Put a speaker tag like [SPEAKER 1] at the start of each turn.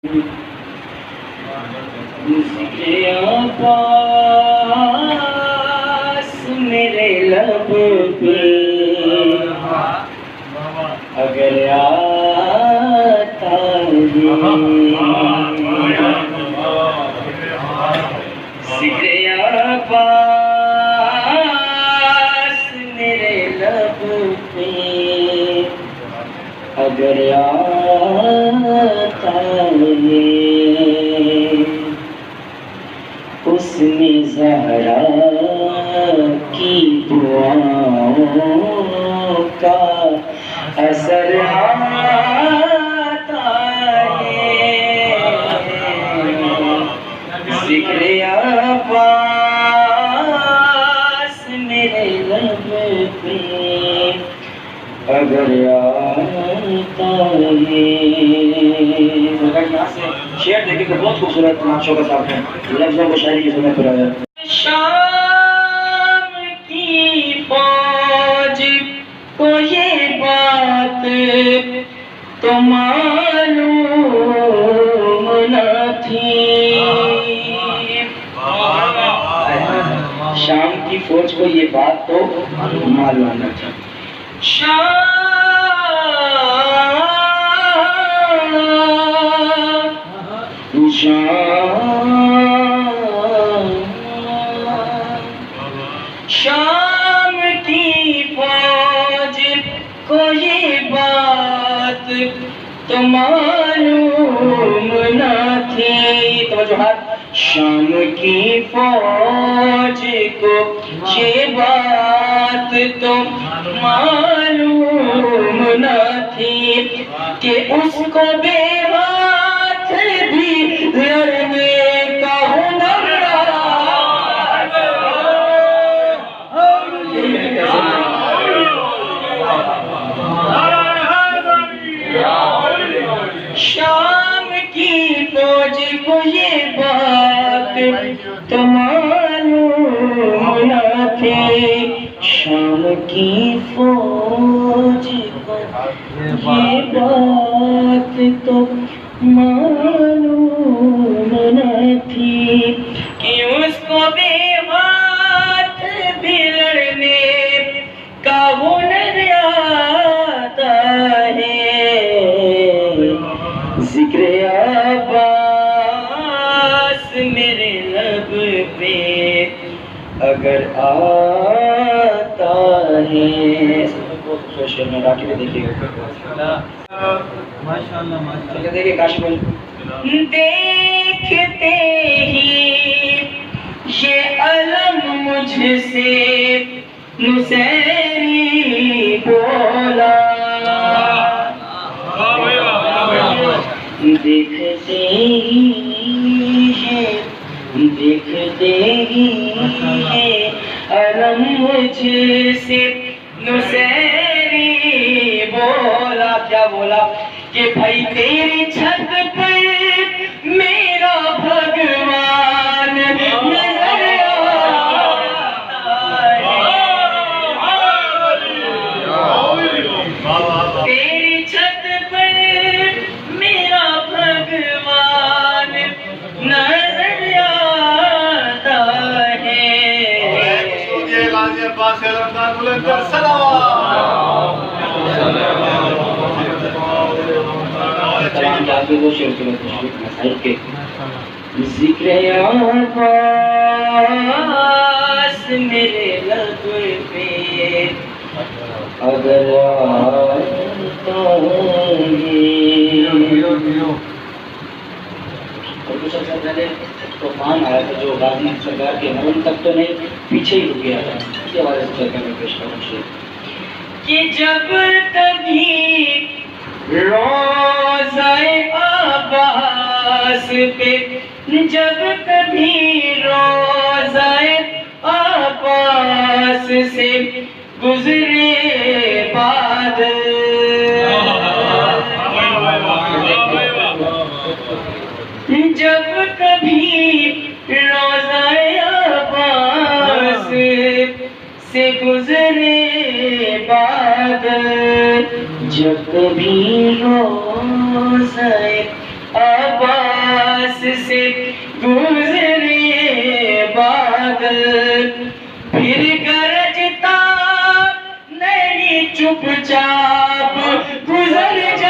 [SPEAKER 1] پاس میرے لب پہ اگر آتا ذکر پاس میرے لب پہ اگر آتا اس میں زہرا کی دعاؤں کا اثر آتا ہے ذکر عباس میرے لب پہ اگر آتا ہے۔ یہاں سے شعر دیکھیں تو بہت خوبصورت شوکت صاحب ہیں، لفظوں کو شاعری کی سنت پر آیا۔ شام کی فوج کو یہ بات تو معلوم نہ تھی، شام کی فوج کو یہ بات تو معلوم نہ تھی۔ شام کی فوج کو یہ بات تو معلوم نہ تھی، توجہات، شام کی فوج کو یہ بات تو معلوم نہ تھی کہ اس کو بے ہاتھ بھی لڑنے کا ہنر شام کی فوج کو یہ بات تو معلوم نہ تھی، شام کی فوج کو یہ بات تو معلوم نہ تھی کہ اس کو بے ہاتھ بھی لڑنے کا ہنر آتا ہے ذکر عباس میرے لب پہ اگر آتا ہے۔ بہت خوش میں راکی میں دیکھیے گا ماشاءاللہ ماشاءاللہ، دیکھیے کاشف دیکھتے ہی یہ علم مجھ سے نصیری بولا، دیکھتے ہی ہے علم مجھ سے نصیری بولا، کیا بولا کہ بھائی تیری چھت پر میرا بھگوان نظر آتا ہے، تیری چھت پر میرا بھگوان نظر آتا ہے۔ ذکر عباس میرے لب پہ اگر آتا ہے۔ اور کچھ عرصہ پہلے طوفان آیا تھا جو غازی سرکار کے مرن تک تو نہیں، پیچھے ہی رک گیا تھا، اس کے حوالے سے چل کر میں پیش کروں کہ جب کبھی روضہ عباس پہ، جب کبھی روضہ عباس سے گزرے بادل، جب کبھی روضہ عباس سے گزرے بادل، جب کبھی روضہ عباس پاس سے گزرے بادل، پھر گرجتا نہیں چپ چاپ گزر جائے